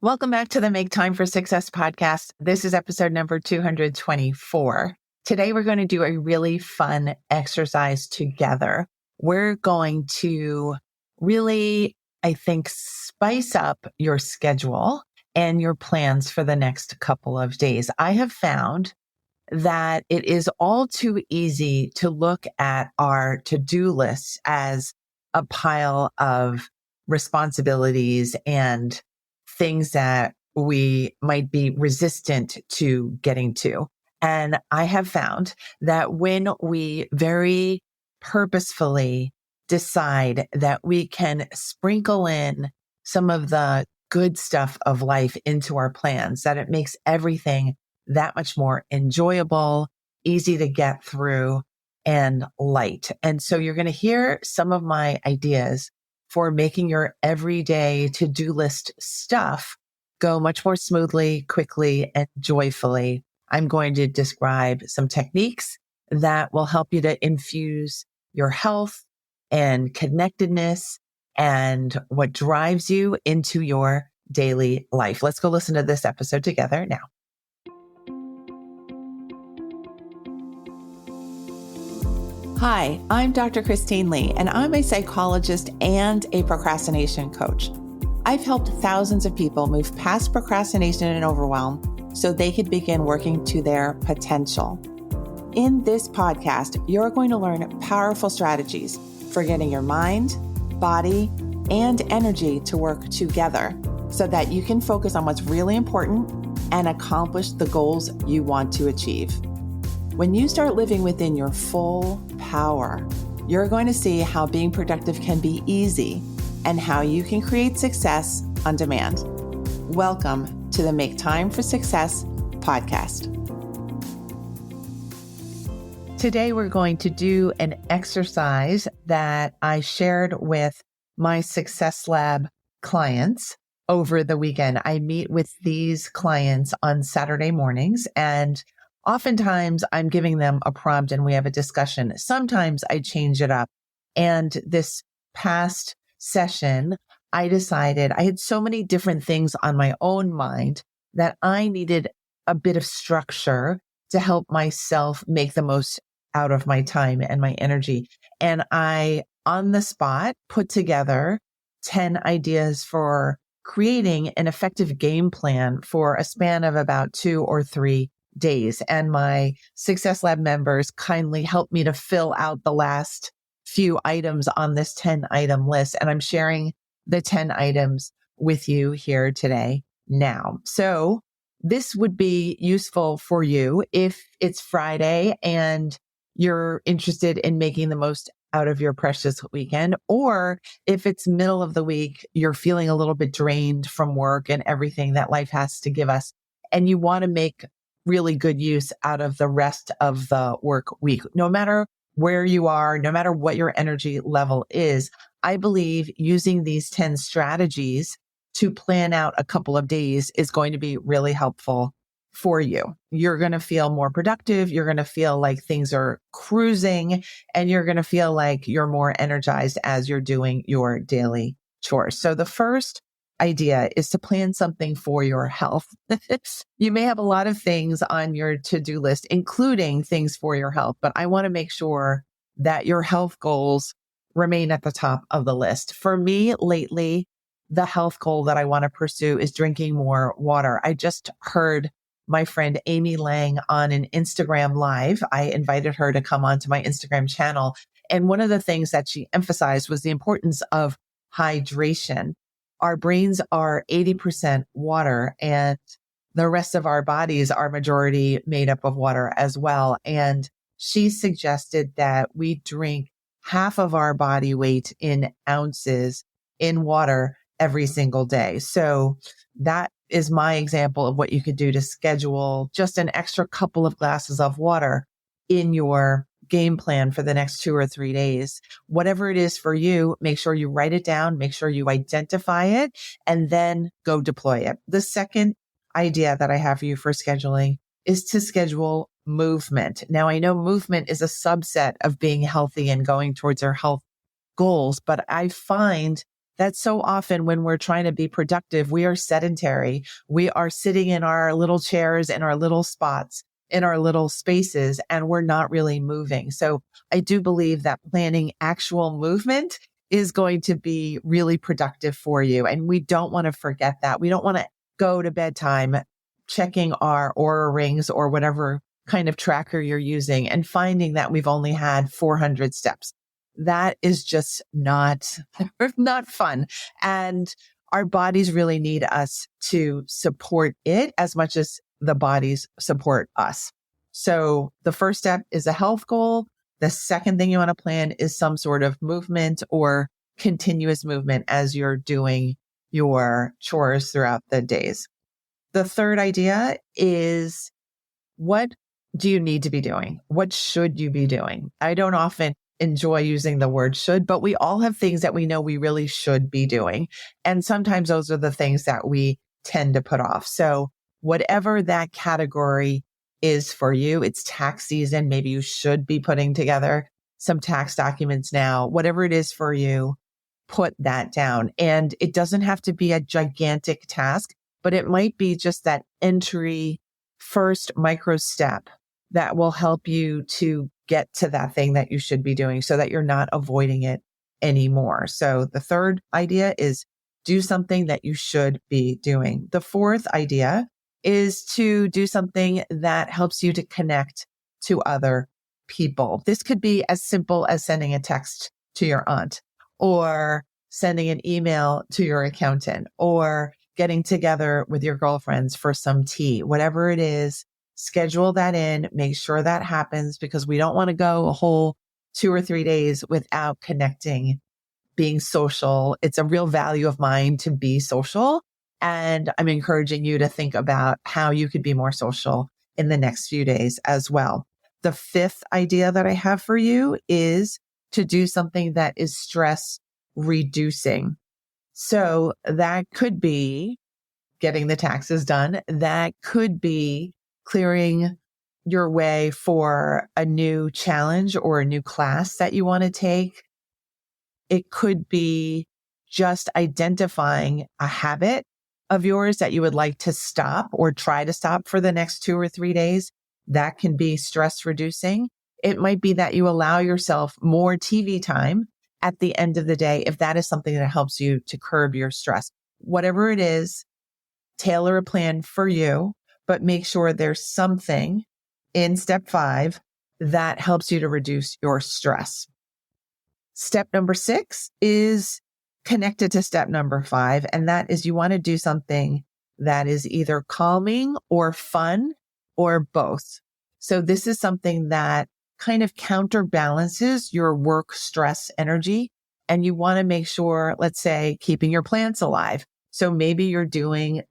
Welcome back to the Make Time for Success podcast. This is episode number 224. Today, we're going to do a really fun exercise together. We're going to really, I think, spice up your schedule and your plans for the next couple of days. I have found that it is all too easy to look at our to-do lists as a pile of responsibilities and things that we might be resistant to getting to. And I have found that when we very purposefully decide that we can sprinkle in some of the good stuff of life into our plans, that it makes everything that much more enjoyable, easy to get through, and light. And so you're going to hear some of my ideas for making your everyday to-do list stuff go much more smoothly, quickly, and joyfully. I'm going to describe some techniques that will help you to infuse your health and connectedness and what drives you into your daily life. Let's go listen to this episode together now. Hi, I'm Dr. Christine Lee, and I'm a psychologist and a procrastination coach. I've helped thousands of people move past procrastination and overwhelm so they could begin working to their potential. In this podcast, you're going to learn powerful strategies for getting your mind, body, and energy to work together so that you can focus on what's really important and accomplish the goals you want to achieve. When you start living within your full power, you're going to see how being productive can be easy and how you can create success on demand. Welcome to the Make Time for Success podcast. Today, we're going to do an exercise that I shared with my Success Lab clients over the weekend. I meet with these clients on Saturday mornings, and oftentimes I'm giving them a prompt and we have a discussion. Sometimes I change it up. And this past session, I decided I had so many different things on my own mind that I needed a bit of structure to help myself make the most out of my time and my energy. And I, on the spot, put together 10 ideas for creating an effective game plan for a span of about 2 or 3 days. And my Success Lab members kindly helped me to fill out the last few items on this 10 item list. And I'm sharing the 10 items with you here today now. So this would be useful for you if it's Friday and you're interested in making the most out of your precious weekend, or if it's middle of the week, you're feeling a little bit drained from work and everything that life has to give us, and you want to make really good use out of the rest of the work week. No matter where you are, no matter what your energy level is, I believe using these 10 strategies to plan out a couple of days is going to be really helpful for you. You're going to feel more productive. You're going to feel like things are cruising, and you're going to feel like you're more energized as you're doing your daily chores. So the first idea is to plan something for your health. You may have a lot of things on your to-do list, including things for your health, but I want to make sure that your health goals remain at the top of the list. For me, lately, the health goal that I want to pursue is drinking more water. I just heard my friend Amy Lang on an Instagram Live. I invited her to come onto my Instagram channel. And one of the things that she emphasized was the importance of hydration. Our brains are 80% water, and the rest of our bodies are majority made up of water as well. And she suggested that we drink half of our body weight in ounces in water every single day. So that is my example of what you could do to schedule just an extra couple of glasses of water in your game plan for the next 2 or 3 days. Whatever it is for you, make sure you write it down, make sure you identify it, and then go deploy it. The second idea that I have for you for scheduling is to schedule movement. Now, I know movement is a subset of being healthy and going towards our health goals, but I find that so often when we're trying to be productive, we are sedentary. We are sitting in our little chairs, in our little spots, in our little spaces, and we're not really moving. So I do believe that planning actual movement is going to be really productive for you. And we don't want to forget that. We don't want to go to bedtime checking our Aura rings or whatever kind of tracker you're using and finding that we've only had 400 steps. That is just not fun. And our bodies really need us to support it as much as the bodies support us. So the first step is a health goal. The second thing you want to plan is some sort of movement or continuous movement as you're doing your chores throughout the days. The third idea is, what do you need to be doing? What should you be doing? I don't often enjoy using the word should, but we all have things that we know we really should be doing. And sometimes those are the things that we tend to put off. So whatever that category is for you, it's tax season. Maybe you should be putting together some tax documents now. Whatever it is for you, put that down. And it doesn't have to be a gigantic task, but it might be just that entry first micro step that will help you to get to that thing that you should be doing so that you're not avoiding it anymore. So the third idea is do something that you should be doing. The fourth idea is to do something that helps you to connect to other people. This could be as simple as sending a text to your aunt or sending an email to your accountant or getting together with your girlfriends for some tea, whatever it is. Schedule that in, make sure that happens because we don't want to go a whole 2 or 3 days without connecting, being social. It's a real value of mine to be social. And I'm encouraging you to think about how you could be more social in the next few days as well. The fifth idea that I have for you is to do something that is stress reducing. So that could be getting the taxes done. That could be clearing your way for a new challenge or a new class that you want to take. It could be just identifying a habit of yours that you would like to stop or try to stop for the next 2 or 3 days. That can be stress reducing. It might be that you allow yourself more TV time at the end of the day if that is something that helps you to curb your stress. Whatever it is, tailor a plan for you, but make sure there's something in step 5 that helps you to reduce your stress. Step number 6 is connected to step number 5, and that is you want to do something that is either calming or fun or both. So this is something that kind of counterbalances your work stress energy, and you want to make sure, let's say, keeping your plants alive. So maybe you're doing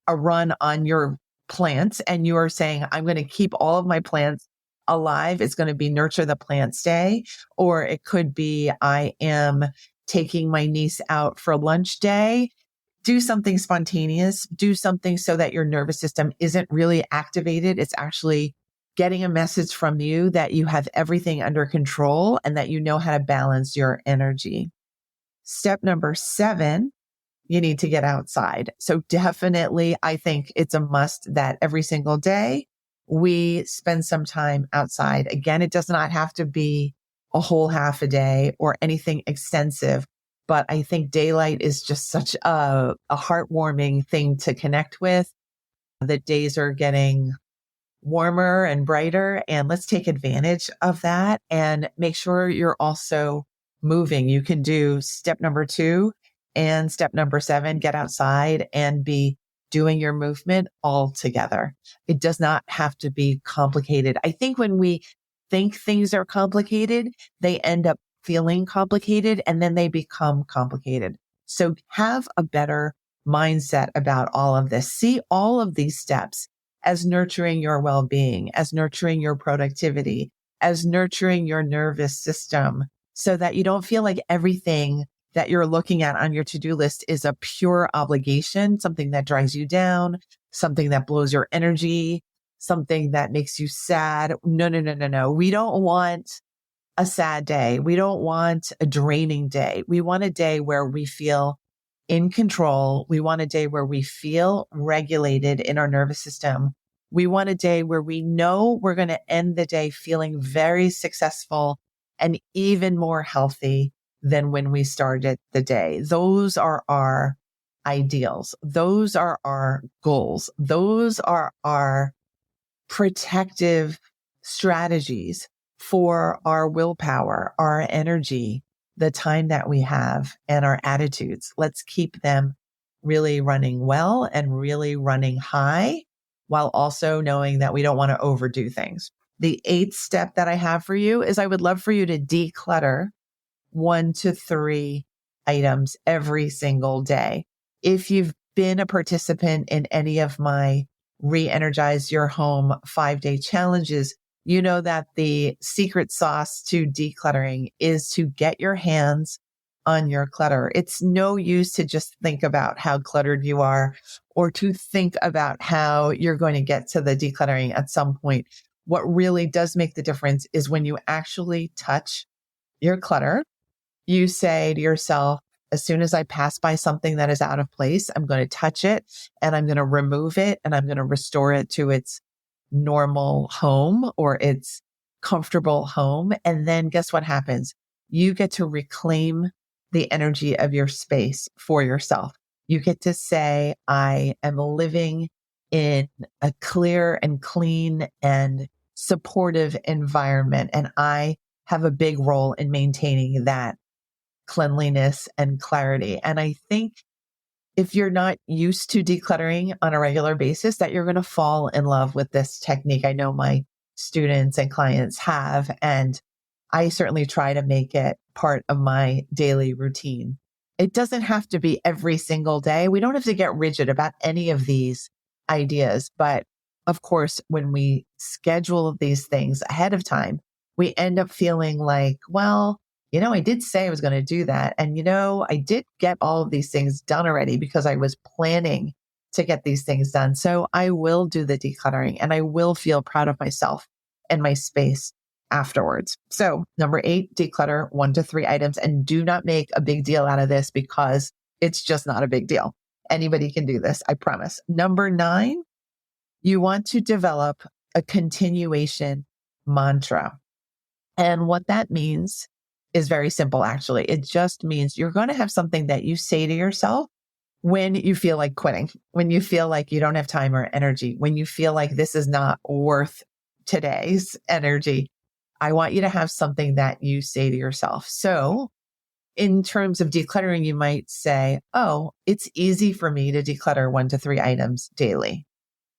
a run on your plants and you are saying, I'm going to keep all of my plants alive. It's going to be nurture the plants day. Or it could be, I am taking my niece out for lunch day. Do something spontaneous. Do something so that your nervous system isn't really activated. It's actually getting a message from you that you have everything under control and that you know how to balance your energy. Step number 7, you need to get outside. So definitely, I think it's a must that every single day we spend some time outside. Again, it does not have to be a whole half a day or anything extensive, but I think daylight is just such a heartwarming thing to connect with. The days are getting warmer and brighter, and let's take advantage of that and make sure you're also moving. You can do step number 2 and step number 7, get outside and be doing your movement all together. It does not have to be complicated. I think when we think things are complicated, they end up feeling complicated and then they become complicated. So have a better mindset about all of this. See all of these steps as nurturing your well-being, as nurturing your productivity, as nurturing your nervous system so that you don't feel like everything that you're looking at on your to-do list is a pure obligation, something that drives you down, something that blows your energy, something that makes you sad. No. We don't want a sad day. We don't want a draining day. We want a day where we feel in control. We want a day where we feel regulated in our nervous system. We want a day where we know we're going to end the day feeling very successful and even more healthy than when we started the day. Those are our ideals. Those are our goals. Those are our protective strategies for our willpower, our energy, the time that we have, and our attitudes. Let's keep them really running well and really running high, while also knowing that we don't want to overdo things. The 8th step that I have for you is I would love for you to declutter 1 to 3 items every single day. If you've been a participant in any of my Re-Energize Your Home 5-day challenges, you know that the secret sauce to decluttering is to get your hands on your clutter. It's no use to just think about how cluttered you are or to think about how you're going to get to the decluttering at some point. What really does make the difference is when you actually touch your clutter. You say to yourself, as soon as I pass by something that is out of place, I'm going to touch it and I'm going to remove it and I'm going to restore it to its normal home or its comfortable home. And then guess what happens? You get to reclaim the energy of your space for yourself. You get to say, I am living in a clear and clean and supportive environment. And I have a big role in maintaining that cleanliness and clarity. And I think if you're not used to decluttering on a regular basis, that you're going to fall in love with this technique. I know my students and clients have, and I certainly try to make it part of my daily routine. It doesn't have to be every single day. We don't have to get rigid about any of these ideas. But of course, when we schedule these things ahead of time, we end up feeling like, well, I did say I was going to do that. And, I did get all of these things done already because I was planning to get these things done. So I will do the decluttering and I will feel proud of myself and my space afterwards. So number 8, declutter 1 to 3 items, and do not make a big deal out of this because it's just not a big deal. Anybody can do this. I promise. Number 9, you want to develop a continuation mantra. And what that means is very simple, actually. It just means you're going to have something that you say to yourself when you feel like quitting, when you feel like you don't have time or energy, when you feel like this is not worth today's energy. I want you to have something that you say to yourself. So in terms of decluttering, you might say, oh, it's easy for me to declutter 1 to 3 items daily,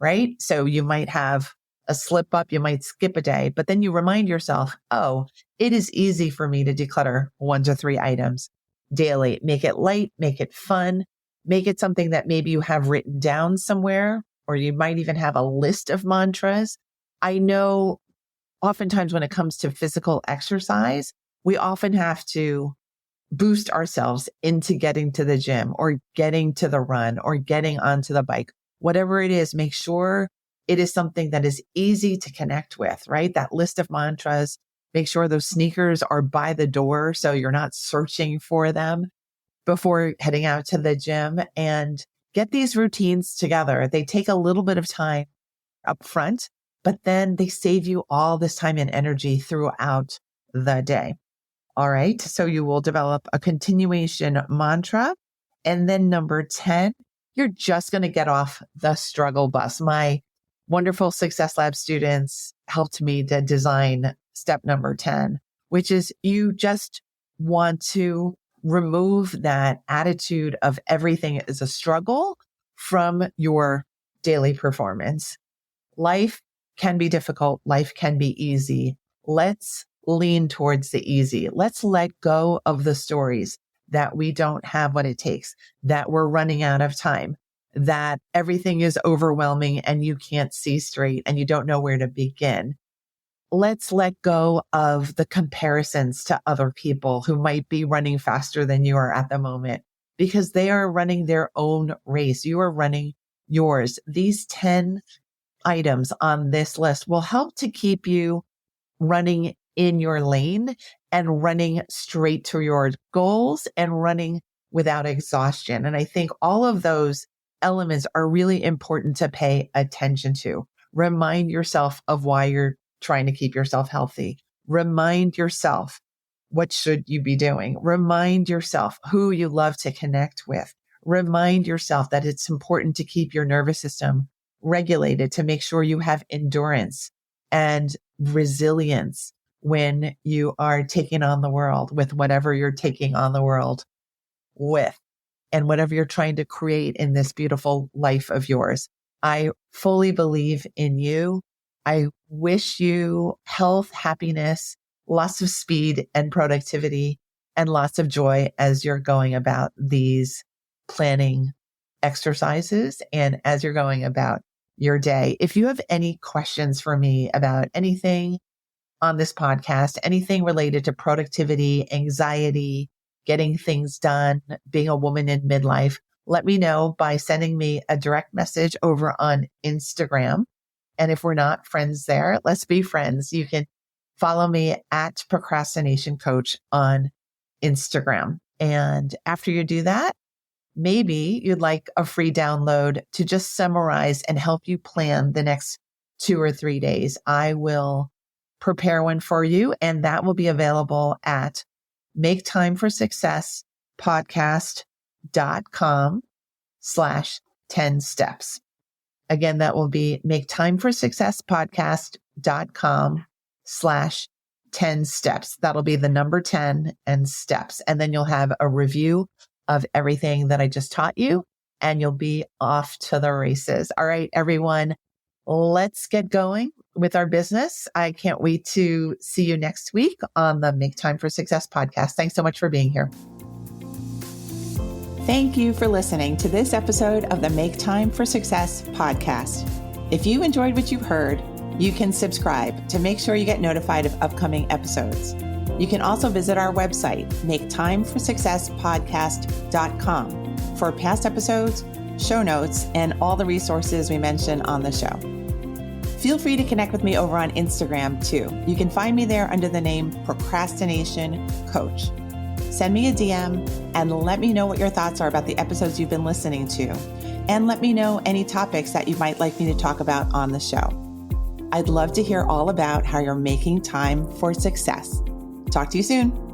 right? So you might have a slip up, you might skip a day, but then you remind yourself, oh, it is easy for me to declutter 1 to 3 items daily. Make it light, make it fun, make it something that maybe you have written down somewhere, or you might even have a list of mantras. I know oftentimes when it comes to physical exercise, we often have to boost ourselves into getting to the gym or getting to the run or getting onto the bike. Whatever it is, make sure it is something that is easy to connect with, right? That list of mantras, make sure those sneakers are by the door so you're not searching for them before heading out to the gym, and get these routines together. They take a little bit of time up front, but then they save you all this time and energy throughout the day. All right. So you will develop a continuation mantra. And then number 10, you're just going to get off the struggle bus. My wonderful Success Lab students helped me to design step number 10, which is you just want to remove that attitude of everything is a struggle from your daily performance. Life can be difficult. Life can be easy. Let's lean towards the easy. Let's let go of the stories that we don't have what it takes, that we're running out of time, that everything is overwhelming and you can't see straight and you don't know where to begin. Let's let go of the comparisons to other people who might be running faster than you are at the moment, because they are running their own race. You are running yours. These 10 items on this list will help to keep you running in your lane and running straight to your goals and running without exhaustion. And I think all of those elements are really important to pay attention to. Remind yourself of why you're trying to keep yourself healthy. Remind yourself what should you be doing. Remind yourself who you love to connect with. Remind yourself that it's important to keep your nervous system regulated to make sure you have endurance and resilience when you are taking on the world with whatever you're taking on the world with and whatever you're trying to create in this beautiful life of yours. I fully believe in you. I wish you health, happiness, lots of speed and productivity, and lots of joy as you're going about these planning exercises and as you're going about your day. If you have any questions for me about anything on this podcast, anything related to productivity, anxiety, getting things done, being a woman in midlife, let me know by sending me a direct message over on Instagram. And if we're not friends there, let's be friends. You can follow me at Procrastination Coach on Instagram. And after you do that, maybe you'd like a free download to just summarize and help you plan the next 2 or 3 days. I will prepare one for you, and that will be available at maketimeforsuccesspodcast.com/10 steps. Again, that will be maketimeforsuccesspodcast.com/10 steps. That'll be the number 10 and steps. And then you'll have a review of everything that I just taught you, and you'll be off to the races. All right, everyone, let's get going with our business. I can't wait to see you next week on the Make Time for Success podcast. Thanks so much for being here. Thank you for listening to this episode of the Make Time for Success podcast. If you enjoyed what you've heard, you can subscribe to make sure you get notified of upcoming episodes. You can also visit our website, maketimeforsuccesspodcast.com, for past episodes, show notes, and all the resources we mentioned on the show. Feel free to connect with me over on Instagram too. You can find me there under the name Procrastination Coach. Send me a DM and let me know what your thoughts are about the episodes you've been listening to. And let me know any topics that you might like me to talk about on the show. I'd love to hear all about how you're making time for success. Talk to you soon.